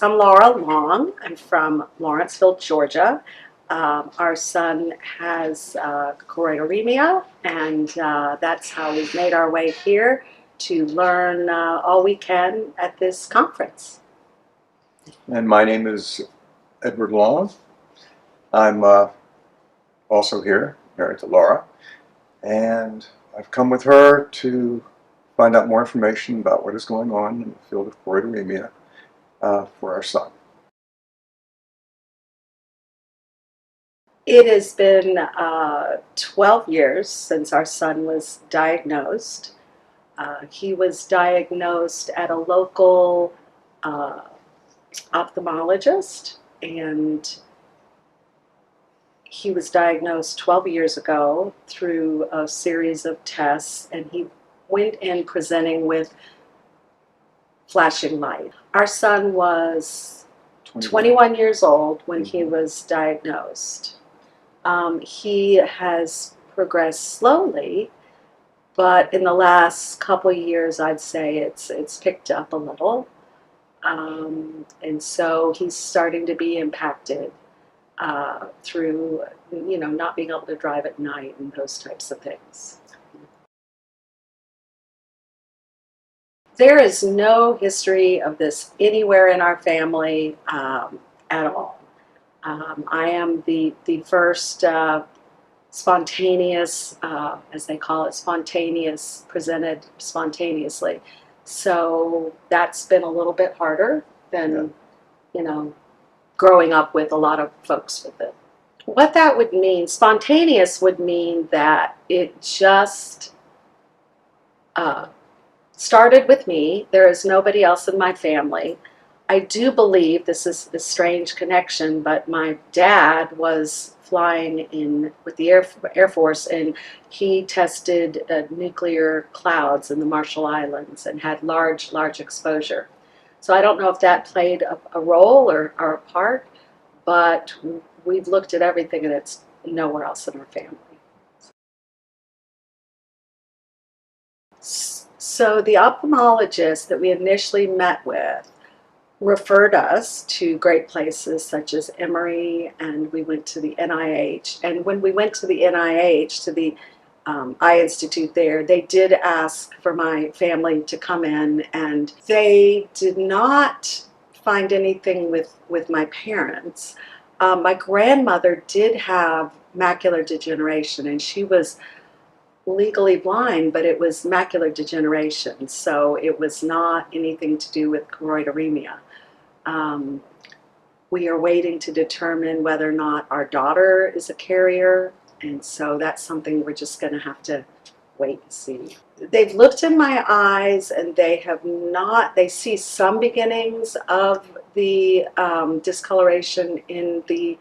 I'm Laura Long. I'm from Lawrenceville, Georgia. Our son has choroideremia, and that's how we've made our way here to learn all we can at this conference. And my name is Edward Long. I'm also here, married to Laura, and I've come with her to find out more information about what is going on in the field of choroideremia for our son. It has been 12 years since our son was diagnosed. He was diagnosed at a local ophthalmologist, and he was diagnosed 12 years ago through a series of tests, and he went in presenting with flashing light. Our son was 21 years old when he was diagnosed. He has progressed slowly, but in the last couple of years, I'd say it's picked up a little. And so he's starting to be impacted through, not being able to drive at night and those types of things. There is no history of this anywhere in our family at all. I am the first spontaneous, as they call it, presented spontaneously. So that's been a little bit harder than, growing up with a lot of folks with it. What that would mean, spontaneous would mean that it just started with me. There is nobody else in my family. I do believe this is a strange connection, but my dad was flying with the Air Force, and he tested nuclear clouds in the Marshall Islands and had large exposure. So I don't know if that played a role or a part, but we've looked at everything and it's nowhere else in our family. So the ophthalmologist that we initially met with referred us to great places such as Emory, and we went to the NIH. And when we went to the NIH, to the Eye Institute there, they did ask for my family to come in, and they did not find anything with my parents. My grandmother did have macular degeneration, and she was legally blind, but it was macular degeneration, so it was not anything to do with choroideremia. We are waiting to determine whether or not our daughter is a carrier, and so that's something we're just going to have to wait and see. They've looked in my eyes, and they see some beginnings of the discoloration in the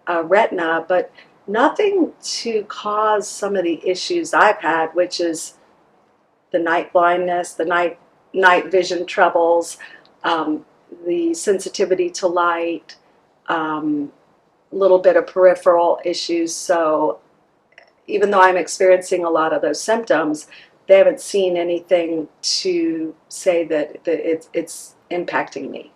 retina, but nothing to cause some of the issues I've had, which is the night blindness, the night vision troubles, the sensitivity to light, a little bit of peripheral issues. So even though I'm experiencing a lot of those symptoms, they haven't seen anything to say that it's impacting me.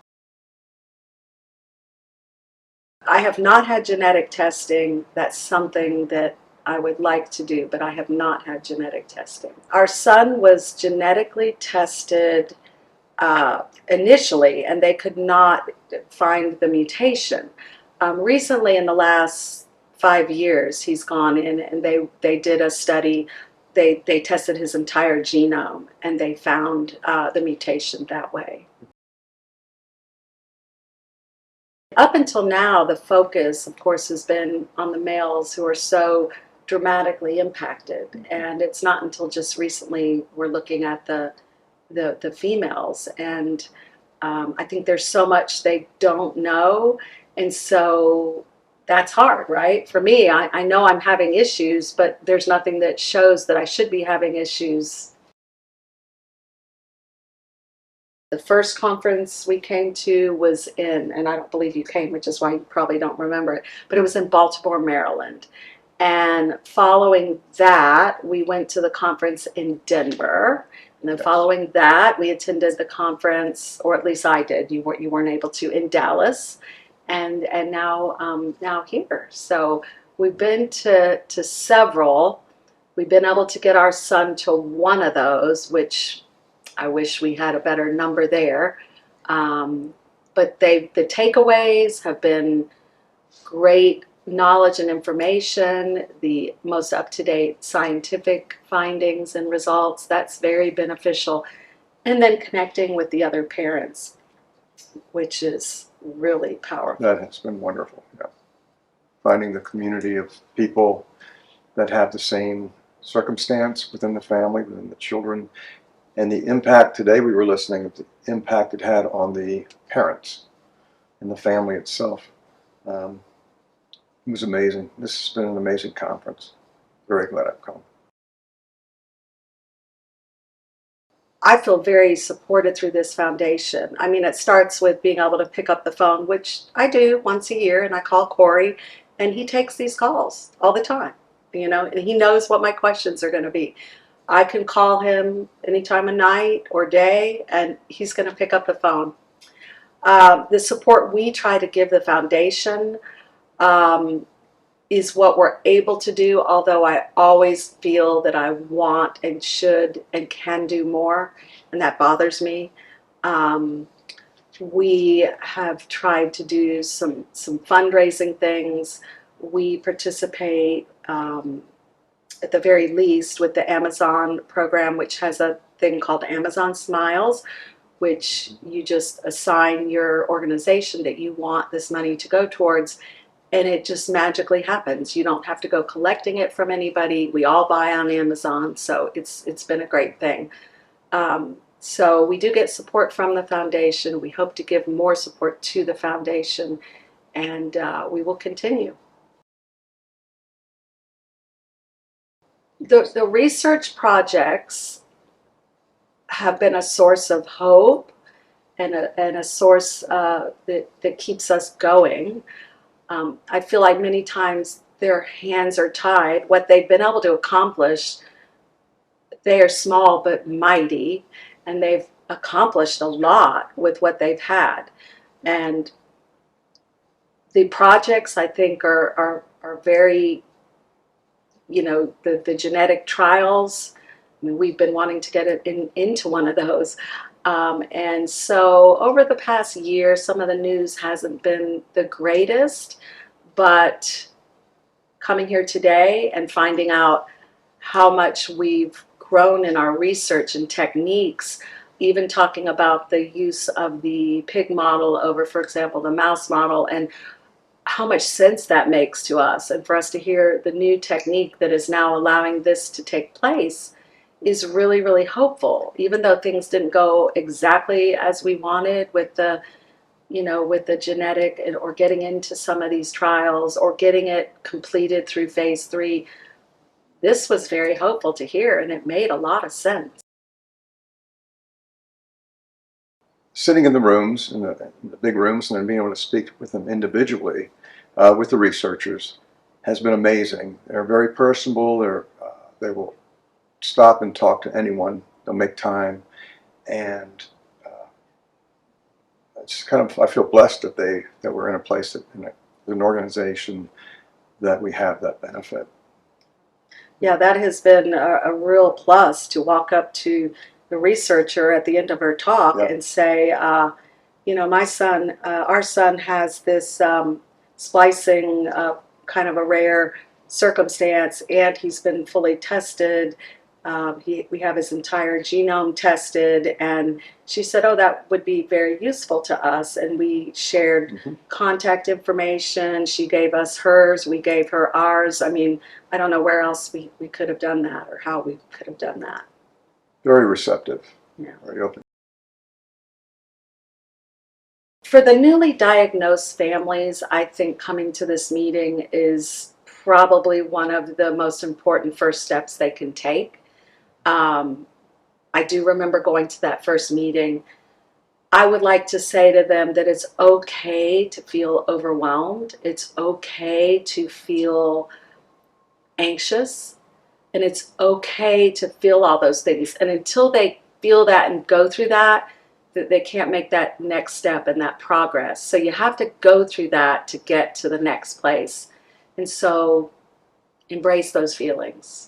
I have not had genetic testing. That's something that I would like to do, but I have not had genetic testing. Our son was genetically tested initially, and they could not find the mutation. Recently, in the last 5 years, he's gone in and they did a study. They tested his entire genome, and they found the mutation that way. Up until now, the focus, of course, has been on the males who are so dramatically impacted, and it's not until just recently we're looking at the females, and I think there's so much they don't know, and so that's hard, right? For me, I know I'm having issues, but there's nothing that shows that I should be having issues. The first conference we came to was and I don't believe you came, which is why you probably don't remember it, but it was in Baltimore, Maryland. And following that, we went to the conference in Denver. And then Yes. following that, we attended the conference, or at least I did. You weren't able to, in Dallas, and now here. So we've been to several. We've been able to get our son to one of those, which I wish we had a better number there. But the takeaways have been great knowledge and information, the most up-to-date scientific findings and results. That's very beneficial. And then connecting with the other parents, which is really powerful. That has been wonderful. Yeah. Finding the community of people that have the same circumstance within the family, within the children, and the impact. Today we were listening to the impact it had on the parents and the family itself. It was amazing. This has been an amazing conference. Very glad I've come. I feel very supported through this foundation. I mean, it starts with being able to pick up the phone, which I do once a year, and I call Corey, and he takes these calls all the time, and he knows what my questions are going to be. I can call him any time of night or day, and he's going to pick up the phone. The support we try to give the foundation is what we're able to do, although I always feel that I want and should and can do more, and that bothers me. We have tried to do some fundraising things. We participate at the very least with the Amazon program, which has a thing called Amazon Smiles, which you just assign your organization that you want this money to go towards, and it just magically happens. You don't have to go collecting it from anybody. We all buy on Amazon, so it's been a great thing. So we do get support from the foundation. We hope to give more support to the foundation, and we will continue. The research projects have been a source of hope and a source that keeps us going. I feel like many times their hands are tied. What they've been able to accomplish, they are small but mighty, and they've accomplished a lot with what they've had. And the projects, I think, are very, the genetic trials. I mean, we've been wanting to get it into one of those. And so over the past year, some of the news hasn't been the greatest, but coming here today and finding out how much we've grown in our research and techniques, even talking about the use of the pig model over, for example, the mouse model, and how much sense that makes to us, and for us to hear the new technique that is now allowing this to take place is really, really hopeful. Even though things didn't go exactly as we wanted with the genetic or getting into some of these trials or getting it completed through phase 3, this was very hopeful to hear, and it made a lot of sense. Sitting in the rooms, in the big rooms, and then being able to speak with them individually, with the researchers, has been amazing. They're very personable. They will stop and talk to anyone. They'll make time, and it's kind of, I feel blessed that we're in a place in an organization that we have that benefit. Yeah, that has been a real plus, to walk up to the researcher at the end of her talk and say, my son, our son has this splicing kind of a rare circumstance, and he's been fully tested. We have his entire genome tested, and she said, oh, that would be very useful to us. And we shared contact information. She gave us hers. We gave her ours. I mean, I don't know where else we could have done that, or how we could have done that. Very receptive. Yeah. Very open. For the newly diagnosed families, I think coming to this meeting is probably one of the most important first steps they can take. I do remember going to that first meeting. I would like to say to them that it's okay to feel overwhelmed. It's okay to feel anxious. And it's okay to feel all those things. And until they feel that and go through that, that they can't make that next step and that progress. So you have to go through that to get to the next place. And so embrace those feelings.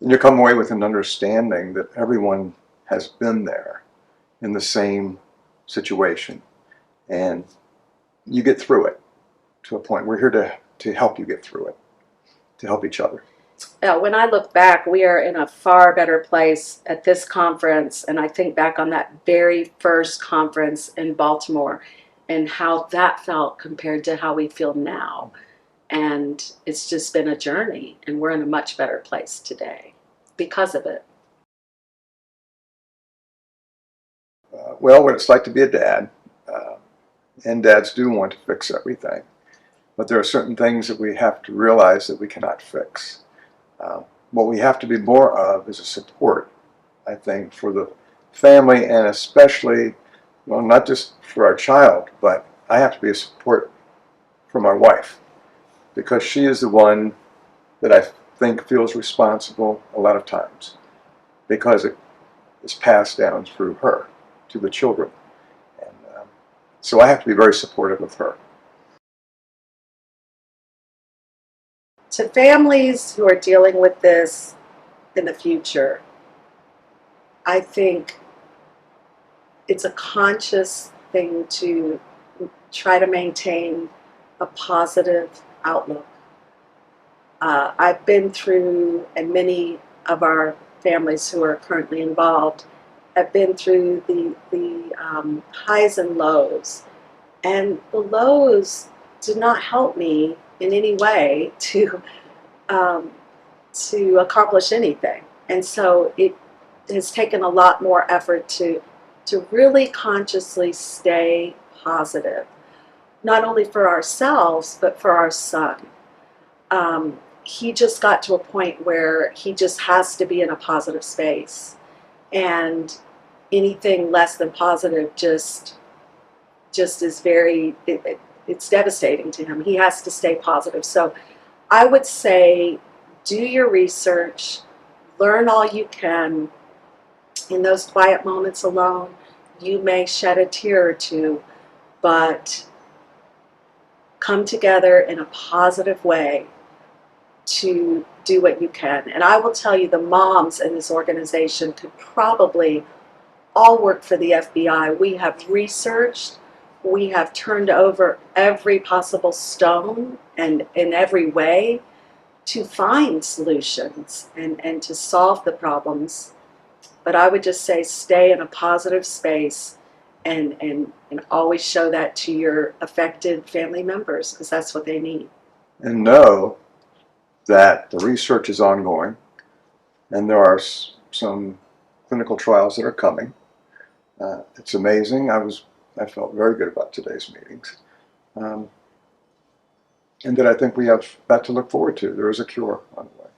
And you come away with an understanding that everyone has been there in the same situation, and you get through it to a point. We're here to help you get through it, to help each other. When I look back, we are in a far better place at this conference, and I think back on that very first conference in Baltimore and how that felt compared to how we feel now. And it's just been a journey, and we're in a much better place today because of it. Well, what it's like to be a dad, and dads do want to fix everything, but there are certain things that we have to realize that we cannot fix. What we have to be more of is a support, I think, for the family, and especially, well, not just for our child, but I have to be a support for my wife, because she is the one that I think feels responsible a lot of times, because it is passed down through her to the children. And so I have to be very supportive of her. To families who are dealing with this in the future, I think it's a conscious thing to try to maintain a positive outlook. I've been through, and many of our families who are currently involved have been through the highs and lows. And the lows did not help me in any way to accomplish anything. And so it has taken a lot more effort to really consciously stay positive, not only for ourselves, but for our son. He just got to a point where he just has to be in a positive space. And anything less than positive just is very, it's devastating to him. He has to stay positive. So I would say do your research, learn all you can. In those quiet moments alone, you may shed a tear or two, but come together in a positive way to do what you can. And I will tell you, the moms in this organization could probably all work for the FBI. We have researched, we have turned over every possible stone and in every way to find solutions and to solve the problems. But I would just say stay in a positive space and always show that to your affected family members, because that's what they need. And know that the research is ongoing, and there are some clinical trials that are coming. It's amazing. I felt very good about today's meetings. And that I think we have that to look forward to. There is a cure on the way.